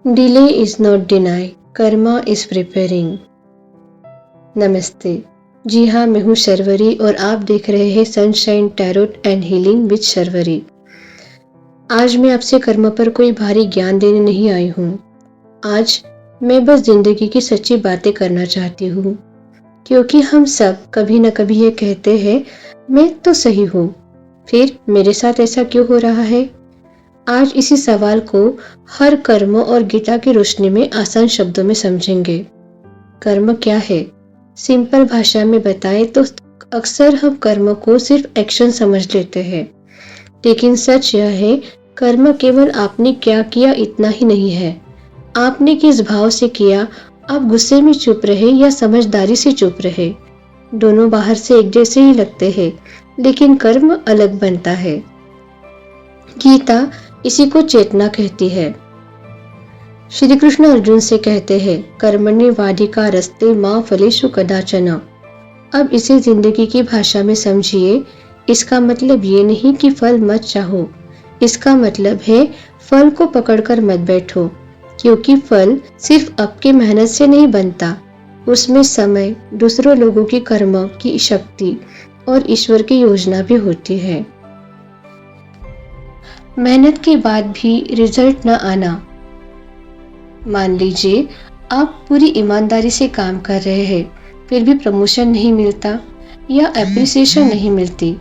Delay is not deny, Karma is preparing. नमस्ते। जी हाँ, मैं हूँ शर्वरी और आप देख रहे हैं sunshine tarot and healing with Sharvari. आज मैं आपसे कर्म पर कोई भारी ज्ञान देने नहीं आई हूँ। आज मैं बस जिंदगी की सच्ची बातें करना चाहती हूँ, क्योंकि हम सब कभी न कभी ये कहते हैं मैं तो सही हूँ, फिर मेरे साथ ऐसा क्यों हो रहा है। आज इसी सवाल को हर कर्म और गीता की रोशनी में आसान शब्दों में समझेंगे। कर्म क्या है? सिंपल भाषा में बताएं तो अक्सर हम कर्म को सिर्फ एक्शन समझ लेते हैं, लेकिन सच यह है कर्म केवल आपने क्या किया इतना ही नहीं है। आपने किस भाव से किया, आप गुस्से में चुप रहे या समझदारी से चुप रहे। दोनों बाहर से एक जैसे ही लगते हैं, लेकिन कर्म अलग बनता है। गीता इसी को चेतना कहती है। श्री कृष्ण अर्जुन से कहते हैं, कर्मण्य वाधिका रस्ते मां फलेषु कदाचन। अब इसे जिंदगी की भाषा में समझिए। इसका मतलब ये नहीं कि फल मत चाहो, इसका मतलब है फल को पकड़कर मत बैठो, क्योंकि फल सिर्फ आपके मेहनत से नहीं बनता। उसमें समय, दूसरों लोगों की कर्म की शक्ति और ईश्वर की योजना भी होती है। मेहनत के बाद भी रिजल्ट न आना। मान लीजिए आप पूरी ईमानदारी से काम कर रहे हैं, फिर भी प्रमोशन नहीं मिलता या एप्रिसिएशन नहीं मिलती।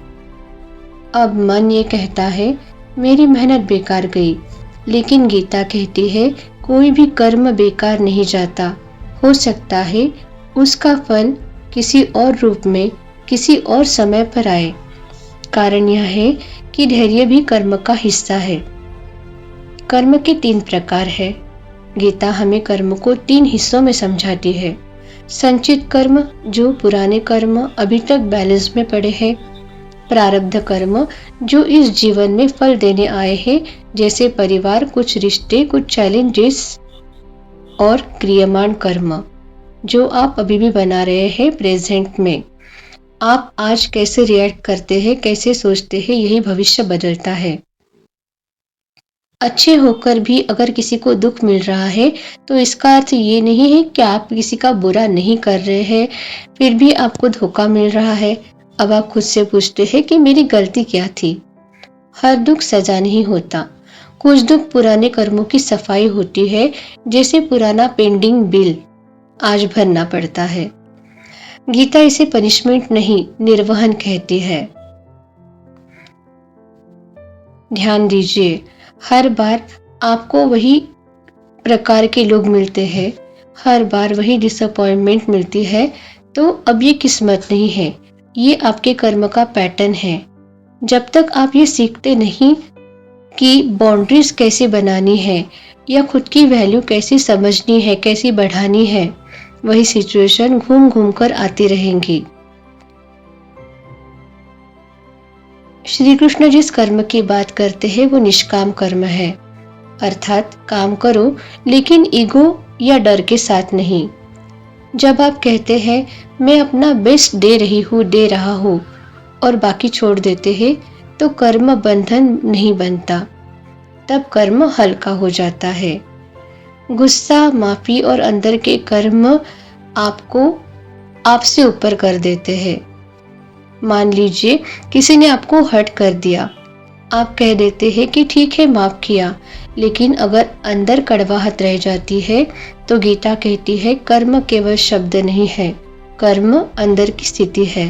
अब मन ये कहता है मेरी मेहनत बेकार गई, लेकिन गीता कहती है कोई भी कर्म बेकार नहीं जाता। हो सकता है उसका फल किसी और रूप में किसी और समय पर आए। कारण यह है कि धैर्य भी कर्म का हिस्सा है। कर्म के 3 प्रकार है। गीता हमें कर्म को 3 हिस्सों में समझाती है। संचित कर्म, जो पुराने कर्म अभी तक बैलेंस में पड़े हैं। प्रारब्ध कर्म, जो इस जीवन में फल देने आए हैं, जैसे परिवार, कुछ रिश्ते, कुछ चैलेंजेस। और क्रियमाण कर्म, जो आप अभी भी बना रहे हैं प्रेजेंट में। आप आज कैसे रिएक्ट करते हैं, कैसे सोचते हैं, यही भविष्य बदलता है। अच्छे होकर भी अगर किसी को दुख मिल रहा है तो इसका अर्थ ये नहीं है कि आप किसी का बुरा नहीं कर रहे हैं, फिर भी आपको धोखा मिल रहा है। अब आप खुद से पूछते हैं कि मेरी गलती क्या थी। हर दुख सजा नहीं होता। कुछ दुख पुराने कर्मों की सफाई होती है, जैसे पुराना पेंडिंग बिल आज भरना पड़ता है। गीता इसे पनिशमेंट नहीं, निर्वहन कहती है। ध्यान दीजिए, हर बार आपको वही प्रकार के लोग मिलते हैं, हर बार वही डिसअपॉइंटमेंट मिलती है, तो अब ये किस्मत नहीं है, ये आपके कर्म का पैटर्न है। जब तक आप ये सीखते नहीं कि बाउंड्रीज कैसे बनानी है या खुद की वैल्यू कैसी समझनी है, कैसी बढ़ानी है, वही सिचुएशन घूम घूम कर आती रहेंगी। श्री कृष्ण जिस कर्म की बात करते हैं वो निष्काम कर्म है, अर्थात काम करो लेकिन ईगो या डर के साथ नहीं। जब आप कहते हैं मैं अपना बेस्ट दे रही हूँ, दे रहा हूँ, और बाकी छोड़ देते हैं, तो कर्म बंधन नहीं बनता, तब कर्म हल्का हो जाता है। गुस्सा, माफी और अंदर के कर्म आपको आपसे ऊपर कर देते हैं। मान लीजिए किसी ने आपको हर्ट कर दिया, आप कह देते हैं कि ठीक है माफ किया, लेकिन अगर अंदर कड़वाहट रह जाती है तो गीता कहती है कर्म केवल शब्द नहीं है, कर्म अंदर की स्थिति है।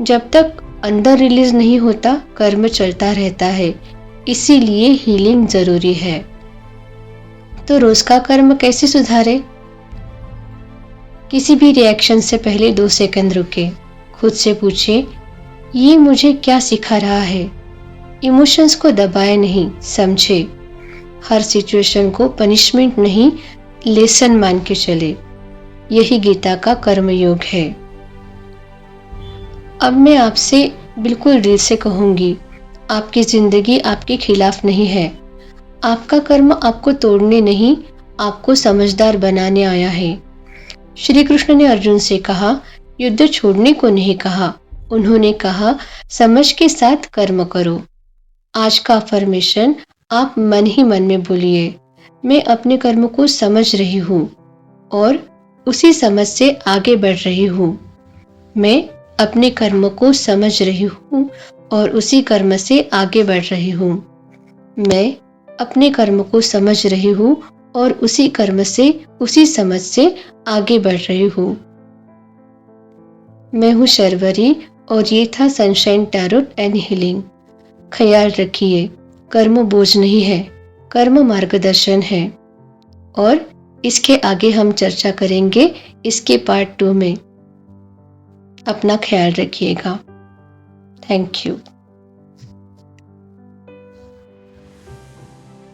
जब तक अंदर रिलीज नहीं होता कर्म चलता रहता है, इसीलिए हीलिंग जरूरी है। तो रोज का कर्म कैसे सुधारे? किसी भी रिएक्शन से पहले 2 सेकंड रुके, खुद से पूछे ये मुझे क्या सिखा रहा है। इमोशंस को दबाए नहीं, समझे। हर सिचुएशन को पनिशमेंट नहीं, लेसन मान के चले। यही गीता का कर्म योग है। अब मैं आपसे बिल्कुल दिल से कहूंगी, आपकी जिंदगी आपके खिलाफ नहीं है। आपका कर्म आपको तोड़ने नहीं, आपको समझदार बनाने आया है। श्री कृष्ण ने अर्जुन से कहा, युद्ध छोड़ने को नहीं कहा, उन्होंने कहा समझ के साथ कर्म करो। आज का अफर्मेशन आप मन ही मन में बोलिए, मैं अपने कर्म को समझ रही हूँ और उसी समझ से आगे बढ़ रही हूँ। मैं अपने कर्म को समझ रही हूँ और उसी कर्म से आगे बढ़ रही हूँ। मैं अपने कर्म को समझ रही हूँ और उसी कर्म से, उसी समझ से आगे बढ़ रही हूँ। मैं हूँ शर्वरी और ये था सनशाइन टैरोट एंड हीलिंग। ख्याल रखिए, कर्म बोझ नहीं है, कर्म मार्गदर्शन है। और इसके आगे हम चर्चा करेंगे इसके पार्ट 2 में। अपना ख्याल रखिएगा। Thank you.